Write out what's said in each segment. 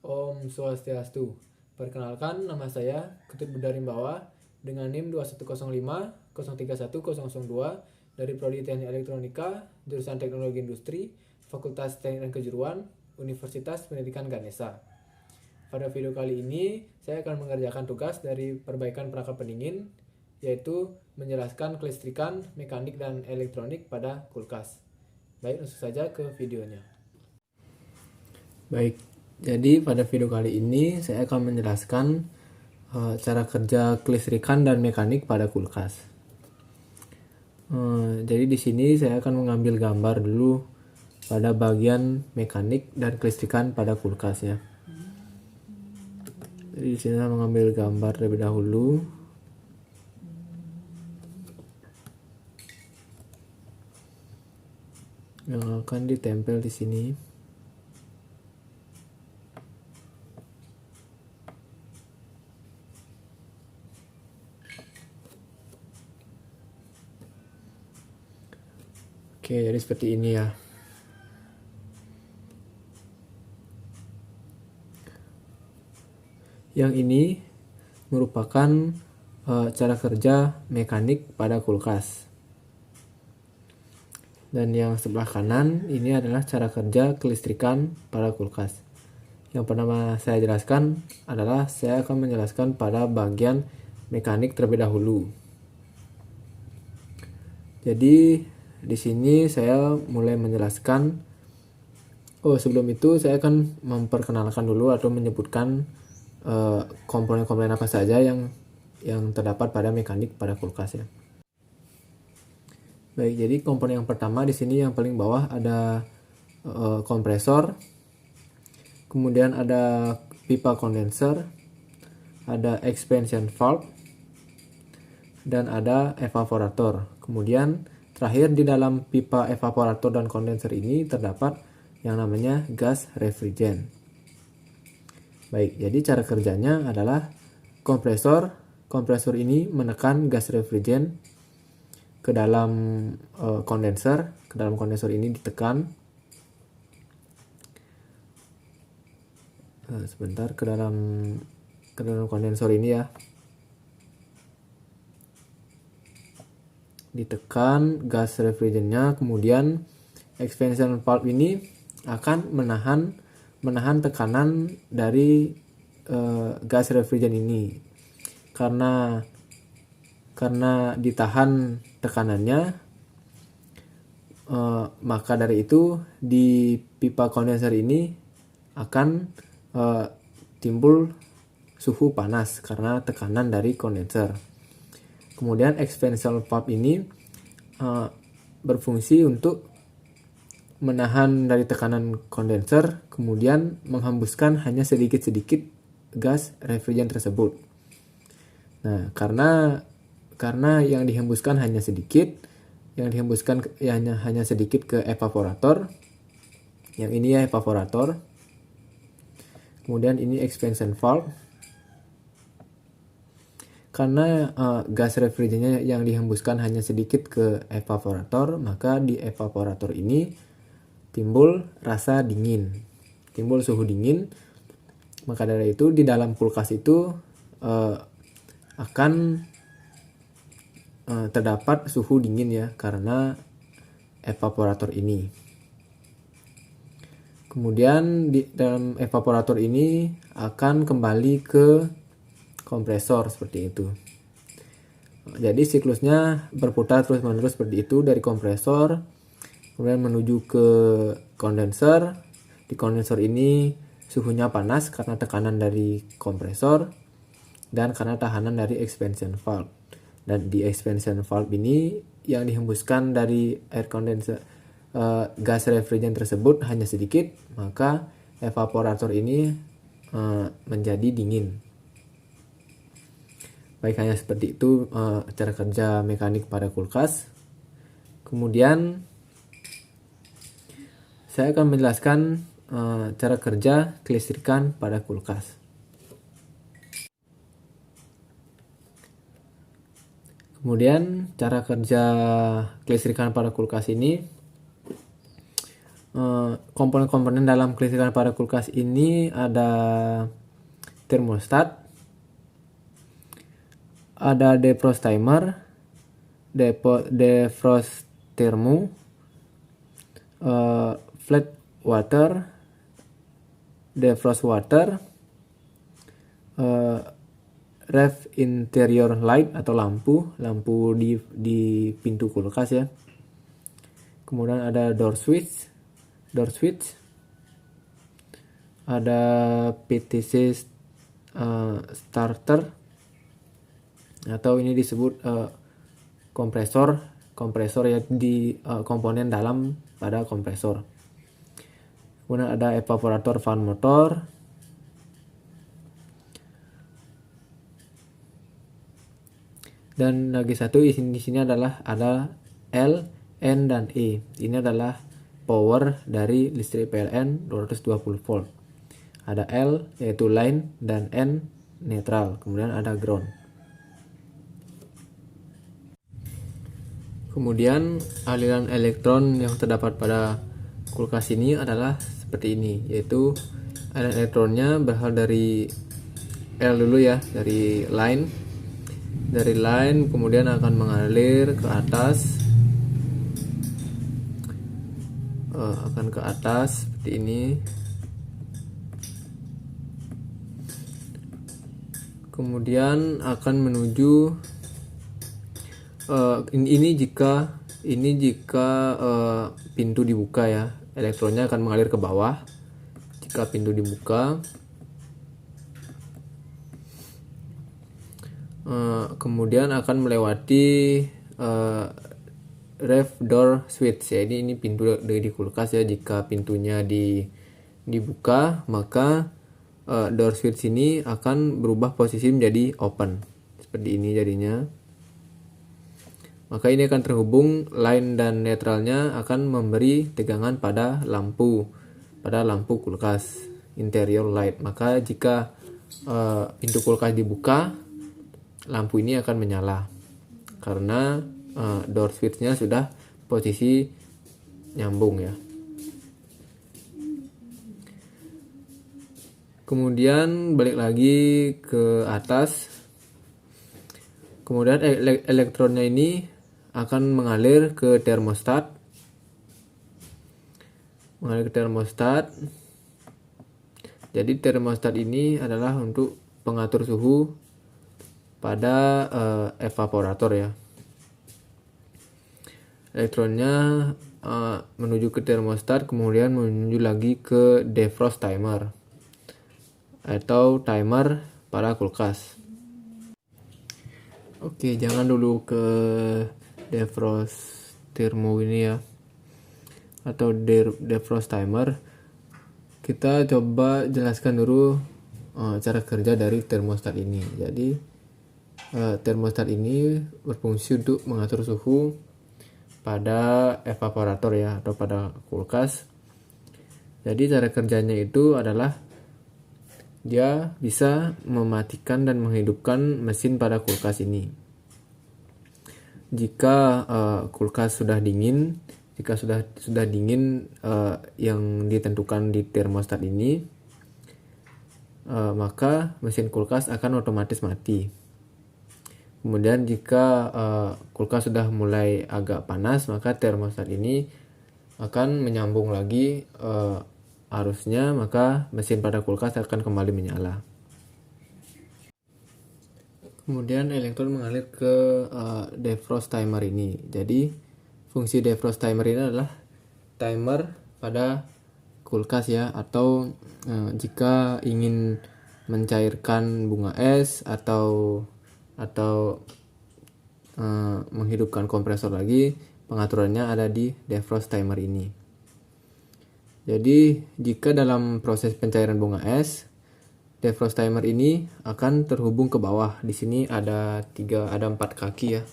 Om Swastiastu. Perkenalkan, nama saya Ketut Budha Rimbawa dengan NIM 210503102 dari Prodi Teknik Elektronika, jurusan Teknologi Industri, Fakultas Teknik dan Kejuruan, Universitas Pendidikan Ganesha. Pada video kali ini, saya akan mengerjakan tugas dari perbaikan perangkat pendingin, yaitu menjelaskan kelistrikan, mekanik, dan elektronik pada kulkas. Baik, langsung saja ke videonya. Baik, jadi pada video kali ini saya akan menjelaskan cara kerja kelistrikan dan mekanik pada kulkas. Jadi di sini saya akan mengambil gambar dulu pada bagian mekanik dan kelistrikan pada kulkas ya. Jadi di sini saya mengambil gambar terlebih dahulu. Yang akan ditempel di sini. Oke, jadi seperti ini ya. Yang ini merupakan cara kerja mekanik pada kulkas. Dan yang sebelah kanan ini adalah cara kerja kelistrikan pada kulkas. Yang pertama saya jelaskan adalah saya akan menjelaskan pada bagian mekanik terlebih dahulu. Jadi di sini saya mulai menjelaskan. Sebelum itu saya akan memperkenalkan dulu atau menyebutkan komponen-komponen apa saja yang terdapat pada mekanik pada kulkas ya. Baik, jadi komponen yang pertama di sini yang paling bawah ada kompresor, kemudian ada pipa kondenser, ada expansion valve, dan ada evaporator. Kemudian terakhir di dalam pipa evaporator dan kondenser ini terdapat yang namanya gas refrigerant. Baik, jadi cara kerjanya adalah kompresor ini menekan gas refrigerant ke dalam kondenser. Ke dalam kondenser ini ditekan. Sebentar, ke dalam kondensor ini ya. Ditekan gas refrigerantnya, kemudian expansion valve ini akan menahan tekanan dari gas refrigerant ini. Karena ditahan tekanannya, maka dari itu di pipa kondenser ini akan timbul suhu panas karena tekanan dari kondenser. Kemudian expansion valve ini berfungsi untuk menahan dari tekanan kondenser, kemudian menghembuskan hanya sedikit-sedikit gas refrigerant tersebut. Nah, karena yang dihembuskan hanya sedikit, hanya sedikit ke evaporator. Yang ini ya evaporator. Kemudian ini expansion valve. Karena gas refrigerantnya yang dihembuskan hanya sedikit ke evaporator, maka di evaporator ini timbul rasa dingin, timbul suhu dingin. Maka dari itu di dalam kulkas itu akan terdapat suhu dingin ya karena evaporator ini. Kemudian di dalam evaporator ini akan kembali ke kompresor seperti itu. Jadi siklusnya berputar terus-menerus seperti itu dari kompresor kemudian menuju ke kondenser. Di kondenser ini suhunya panas karena tekanan dari kompresor dan karena tahanan dari expansion valve. Dan di expansion valve ini yang dihembuskan dari air kondenser gas refrigerant tersebut hanya sedikit, maka evaporator ini menjadi dingin. Baik, hanya seperti itu cara kerja mekanik pada kulkas. Kemudian saya akan menjelaskan cara kerja kelistrikan pada kulkas. Kemudian cara kerja kelistrikan pada kulkas ini komponen-komponen dalam kelistrikan pada kulkas ini ada termostat, ada defrost timer, defrost thermo, flat water, defrost water, ref interior light atau lampu di pintu kulkas ya. Kemudian ada door switch, ada PTC starter atau ini disebut kompresor ya, di komponen dalam pada kompresor. Kemudian ada evaporator fan motor, dan lagi satu di sini adalah ada L, N dan E. Ini adalah power dari listrik PLN 220 volt. Ada L yaitu line dan N netral. Kemudian ada ground. Kemudian aliran elektron yang terdapat pada kulkas ini adalah seperti ini, yaitu aliran elektronnya berasal dari L dulu ya, dari line kemudian akan mengalir ke atas, seperti ini. Kemudian akan menuju ini jika pintu dibuka ya, elektronnya akan mengalir ke bawah jika pintu dibuka. Kemudian akan melewati ref door switch ya, ini pintu di kulkas ya. Jika pintunya dibuka, maka door switch ini akan berubah posisi menjadi open seperti ini jadinya. Maka ini akan terhubung, line dan netralnya akan memberi tegangan pada lampu kulkas interior light. Maka jika pintu kulkas dibuka, lampu ini akan menyala karena door switch-nya sudah posisi nyambung ya. Kemudian balik lagi ke atas. Kemudian elektronnya ini akan mengalir ke termostat. Jadi termostat ini adalah untuk pengatur suhu pada evaporator ya. Elektronnya menuju ke termostat, kemudian menuju lagi ke defrost timer atau timer pada kulkas. Oke, jangan dulu ke defrost thermo ini ya, atau defrost timer. Kita coba jelaskan dulu cara kerja dari termostat ini. Jadi termostat ini berfungsi untuk mengatur suhu pada evaporator ya, atau pada kulkas. Jadi cara kerjanya itu adalah dia bisa mematikan dan menghidupkan mesin pada kulkas ini. Jika kulkas sudah dingin, yang ditentukan di termostat ini, maka mesin kulkas akan otomatis mati. Kemudian jika kulkas sudah mulai agak panas, maka termostat ini akan menyambung lagi arusnya, maka mesin pada kulkas akan kembali menyala. Kemudian elektron mengalir ke defrost timer ini. Jadi fungsi defrost timer ini adalah timer pada kulkas ya, atau jika ingin mencairkan bunga es atau menghidupkan kompresor lagi, pengaturannya ada di defrost timer ini. Jadi jika dalam proses pencairan bunga es, defrost timer ini akan terhubung ke bawah. Di sini ada 4 kaki ya.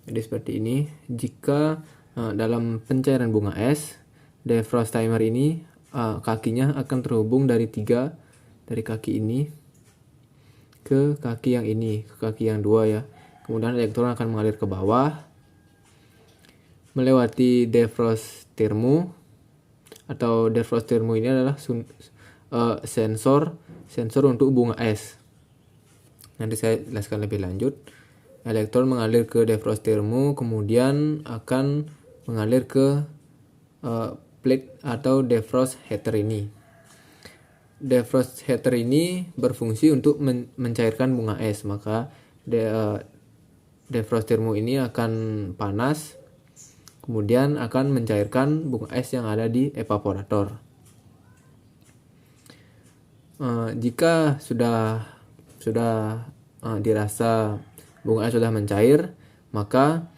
Jadi seperti ini. Jika dalam pencairan bunga es, defrost timer ini kakinya akan terhubung dari kaki ini ke kaki yang ini, ke kaki yang 2 ya. Kemudian elektron akan mengalir ke bawah, melewati defrost thermo, atau defrost thermo ini adalah sensor untuk bunga es. Nanti saya jelaskan lebih lanjut. Elektron mengalir ke defrost thermo, kemudian akan mengalir ke plate atau defrost heater ini. Defrost heater ini berfungsi untuk mencairkan bunga es, maka defrost thermo ini akan panas, kemudian akan mencairkan bunga es yang ada di evaporator. Jika sudah dirasa bunga es sudah mencair, maka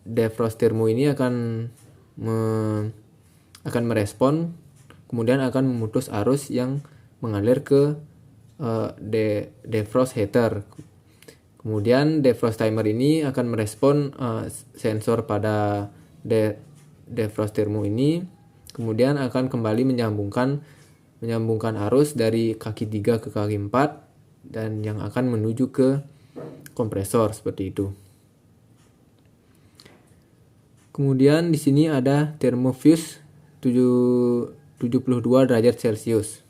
defrost thermo ini akan merespon, kemudian akan memutus arus yang mengalir ke defrost heater. Kemudian defrost timer ini akan merespon sensor pada defrost thermo ini, kemudian akan kembali menyambungkan arus dari kaki 3 ke kaki 4 dan yang akan menuju ke kompresor seperti itu. Kemudian di sini ada thermofuse 72 derajat Celcius.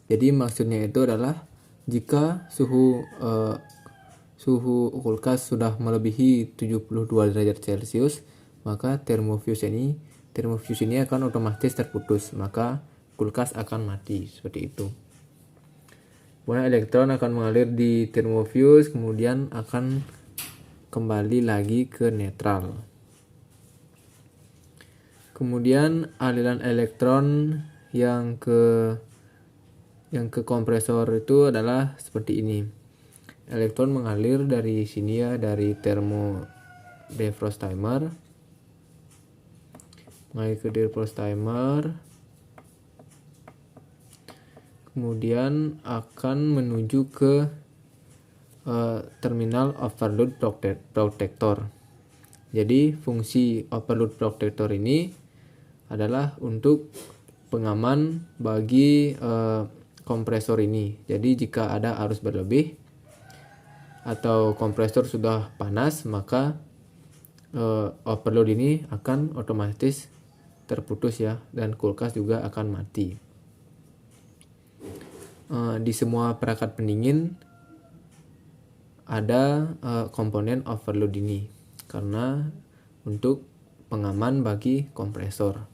Jadi maksudnya itu adalah jika suhu kulkas sudah melebihi 72 derajat Celcius, maka thermofuse ini akan otomatis terputus, maka kulkas akan mati seperti itu. Kemudian elektron akan mengalir di thermofuse, kemudian akan kembali lagi ke netral. Kemudian aliran elektron yang ke kompresor itu adalah seperti ini. Elektron mengalir dari sini ya, dari thermo defrost timer, mengalir ke defrost timer, kemudian akan menuju ke terminal overload protector. Jadi fungsi overload protector ini adalah untuk pengaman bagi kompresor ini. Jadi jika ada arus berlebih atau kompresor sudah panas, maka overload ini akan otomatis terputus ya, dan kulkas juga akan mati. Di semua perangkat pendingin ada komponen overload ini karena untuk pengaman bagi kompresor.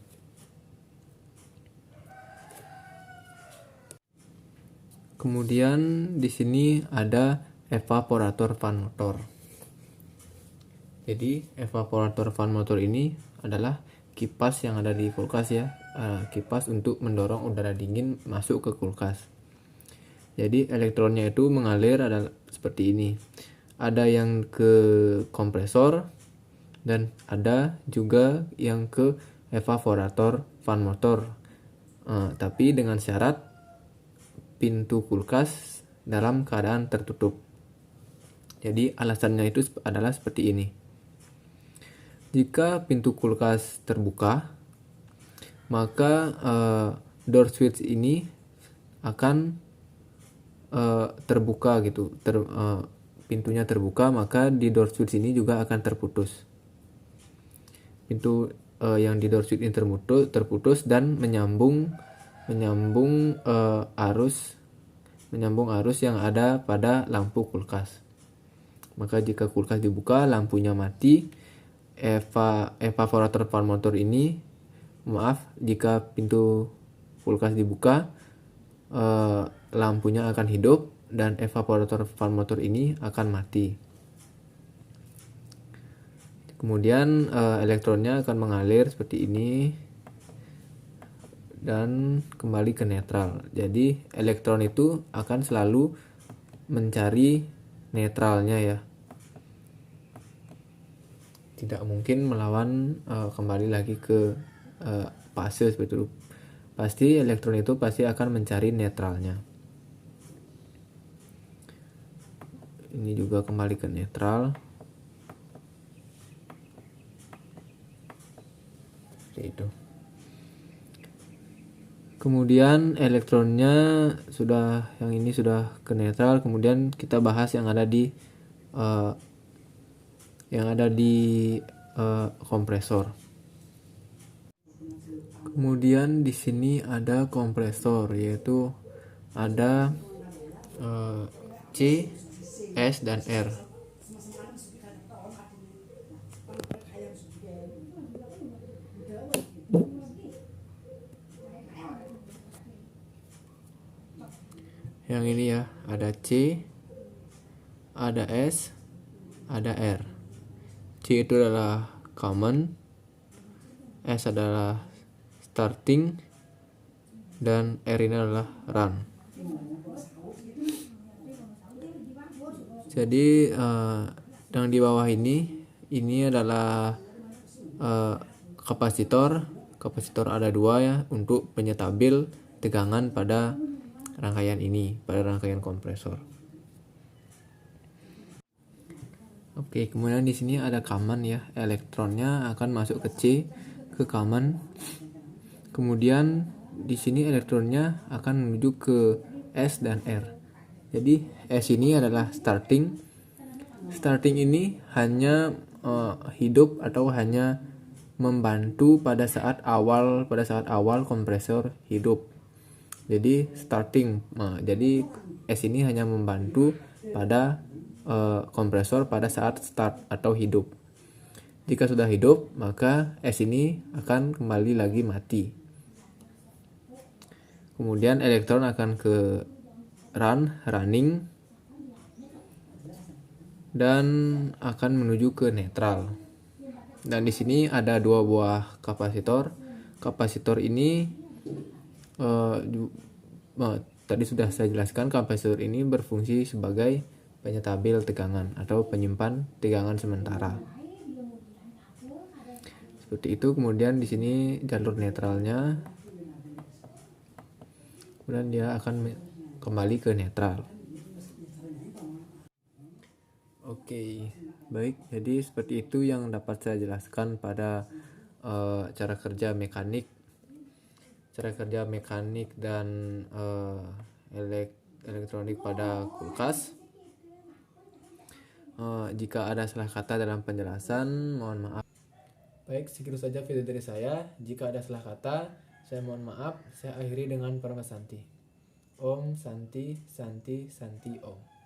Kemudian di sini ada evaporator fan motor. Jadi evaporator fan motor ini adalah kipas yang ada di kulkas ya, kipas untuk mendorong udara dingin masuk ke kulkas. Jadi elektronnya itu mengalir adalah seperti ini. Ada yang ke kompresor dan ada juga yang ke evaporator fan motor. Tapi dengan syarat pintu kulkas dalam keadaan tertutup. Jadi alasannya itu adalah seperti ini. Jika pintu kulkas terbuka, maka door switch ini akan terbuka gitu. Pintunya terbuka, maka di door switch ini juga akan terputus. Pintu yang di door switch ini terputus dan menyambung arus yang ada pada lampu kulkas. Maka jika kulkas dibuka, lampunya mati. Evaporator fan motor ini, jika pintu kulkas dibuka, lampunya akan hidup dan evaporator fan motor ini akan mati. Kemudian elektronnya akan mengalir seperti ini dan kembali ke netral. Jadi elektron itu akan selalu mencari netralnya ya. Tidak mungkin melawan kembali lagi ke fase seperti itu. Pasti elektron itu pasti akan mencari netralnya. Ini juga kembali ke netral. Seperti itu. Kemudian elektronnya sudah, yang ini sudah ke netral. Kemudian kita bahas yang ada di uh, kompresor. Kemudian di sini ada kompresor, yaitu ada C, S, dan R. Yang ini ya, ada C, ada S, ada R. C itu adalah common, S adalah starting, dan R ini adalah run. Jadi yang di bawah ini adalah kapasitor. Kapasitor ada 2 ya, untuk penyetabil tegangan pada rangkaian ini, pada rangkaian kompresor. Oke, kemudian di sini ada common ya, elektronnya akan masuk ke C, ke common. Kemudian di sini elektronnya akan menuju ke S dan R. Jadi S ini adalah starting. Starting ini hanya hidup atau hanya membantu pada saat awal kompresor hidup. Jadi starting. Jadi S ini hanya membantu pada kompresor pada saat start atau hidup. Jika sudah hidup, maka S ini akan kembali lagi mati. Kemudian elektron akan ke running, dan akan menuju ke netral. Dan di sini ada 2 buah kapasitor. Kapasitor ini tadi sudah saya jelaskan, kapasitor ini berfungsi sebagai penyetabil tegangan atau penyimpan tegangan sementara. Seperti itu. Kemudian di sini jalur netralnya. Kemudian dia akan kembali ke netral. Oke, baik. Jadi seperti itu yang dapat saya jelaskan pada cara kerja mekanik dan elektronik pada kulkas. Jika ada salah kata dalam penjelasan, mohon maaf. Baik, segitu saja video dari saya. Jika ada salah kata, saya mohon maaf. Saya akhiri dengan Parma Santi. Om Santi Santi Santi Om.